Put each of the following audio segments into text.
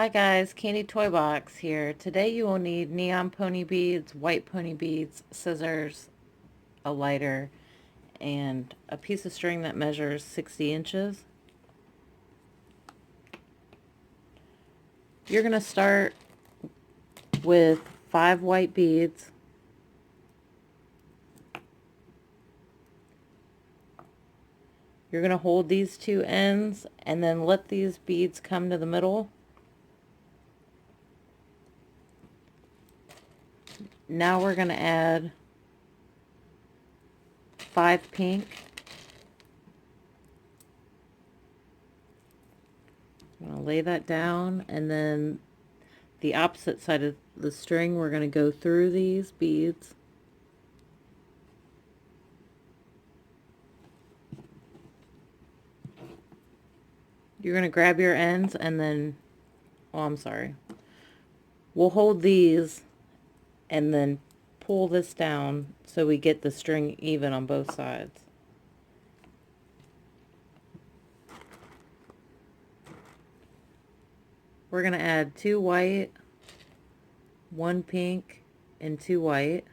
Hi guys, Kandi Toybox here. Today you will need neon pony beads, white pony beads, scissors, a lighter, and a piece of string that measures 60 inches. You're going to start with 5 white beads. You're going to hold these two ends and then let these beads come to the middle. Now we're going to add 5 pink. I'm going to lay that down, and then the opposite side of the string we're going to go through these beads. You're going to grab your ends and then, oh, I'm sorry. We'll hold these and then pull this down so we get the string even on both sides. We're going to add 2 white, 1 pink, and 2 white.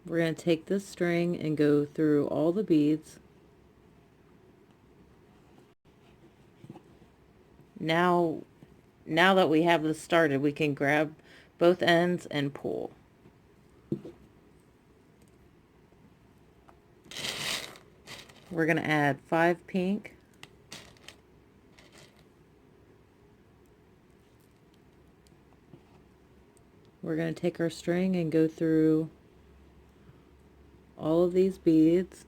We're going to take this string and go through all the beads. Now that we have this started, we can grab both ends and pull. We're going to add 5 pink. We're going to take our string and go through all of these beads,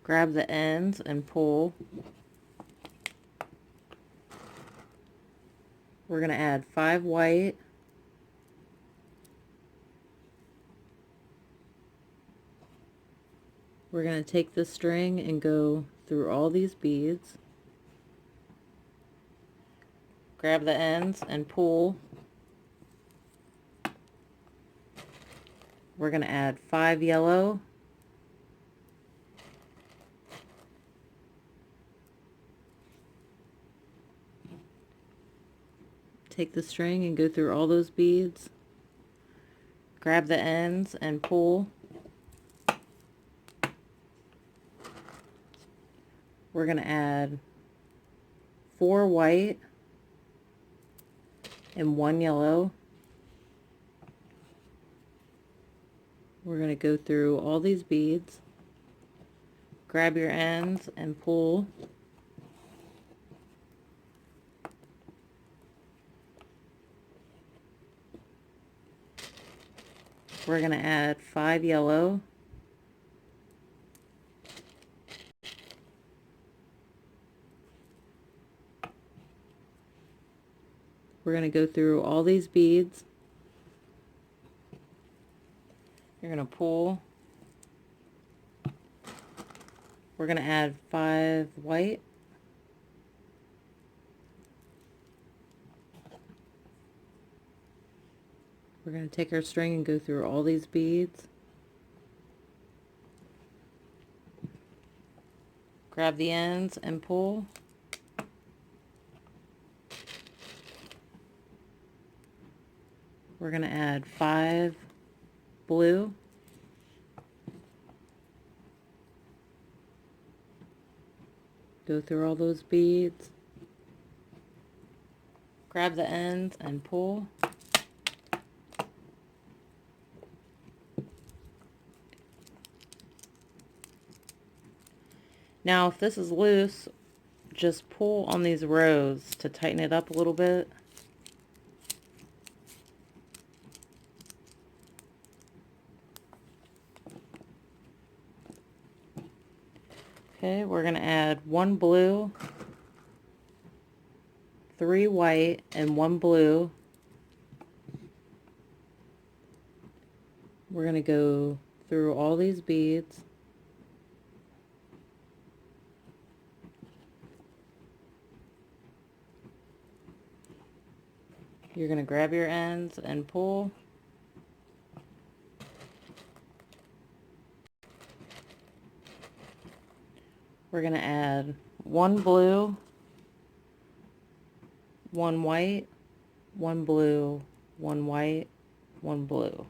grab the ends and pull. We're going to add 5 white, we're going to take the string and go through all these beads, grab the ends and pull. We're going to add 5 yellow, take the string and go through all those beads, grab the ends and pull. We're going to add 4 white and 1 yellow. We're going to go through all these beads, grab your ends and pull. We're going to add 5 yellow, we're going to go through all these beads. You're going to pull. We're going to add 5 white, we're going to take our string and go through all these beads, grab the ends and pull. We're going to add 5 blue, go through all those beads, grab the ends and pull. Now if this is loose, just pull on these rows to tighten it up a little bit. Okay, we're going to add 1 blue, 3 white, and 1 blue. We're going to go through all these beads. You're going to grab your ends and pull. We're going to add one blue, one white, one blue, one white, one blue.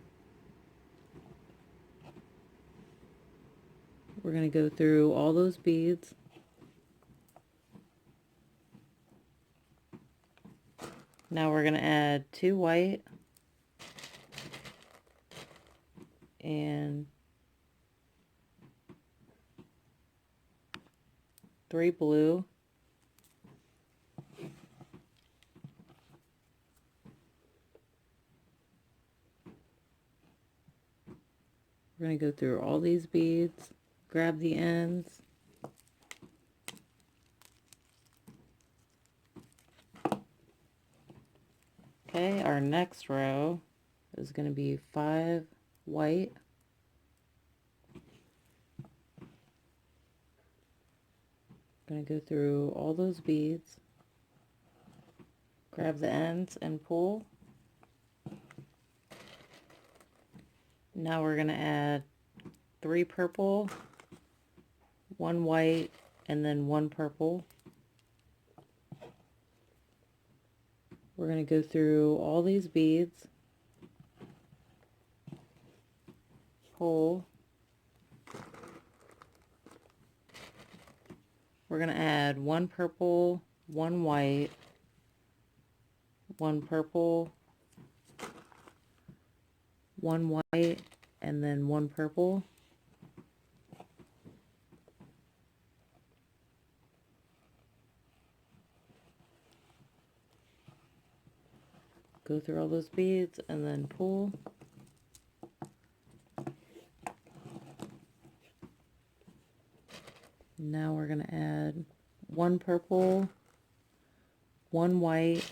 We're going to go through all those beads. Now we're going to add 2 white and 3 blue. We're going to go through all these beads, grab the ends. Okay, our next row is going to be 5 white, going to go through all those beads, grab the ends and pull. Now we're going to add 3 purple, 1 white, and then 1 purple. We're going to go through all these beads, pull. We're going to add 1 purple, 1 white, 1 purple, 1 white, and then 1 purple. Go through all those beads and then pull. Now we're going to add 1 purple, 1 white,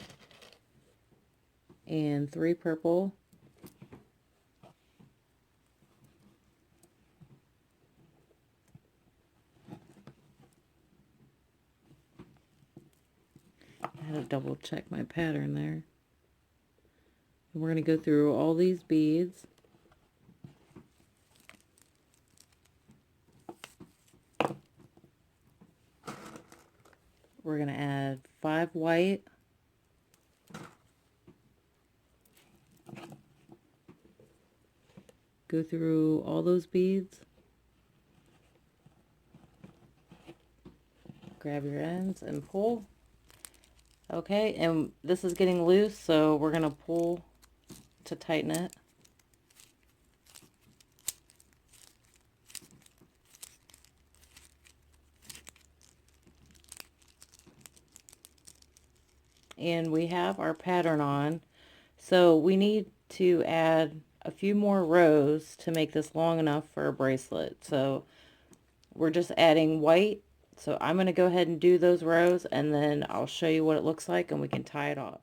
and 3 purple. I had to double check my pattern there. And we're going to go through all these beads. We're going to add 5 white, go through all those beads, grab your ends and pull. Okay, and this is getting loose, so we're going to pull to tighten it. And we have our pattern on, so we need to add a few more rows to make this long enough for a bracelet. So we're just adding white, so I'm going to go ahead and do those rows, and then I'll show you what it looks like and we can tie it off.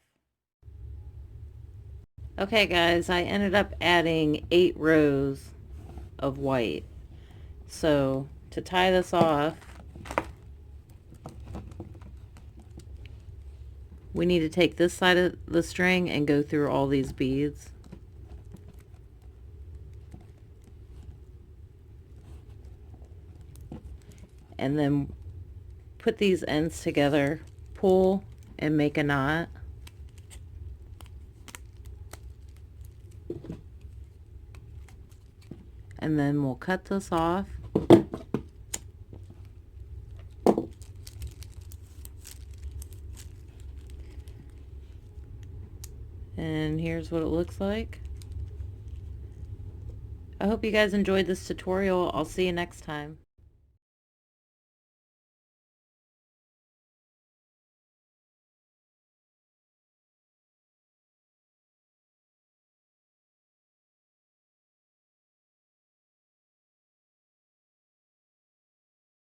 Okay guys, I ended up adding 8 rows of white. So to tie this off, we need to take this side of the string and go through all these beads. And then put these ends together, pull, and make a knot. And then we'll cut this off. And here's what it looks like. I hope you guys enjoyed this tutorial. I'll see you next time.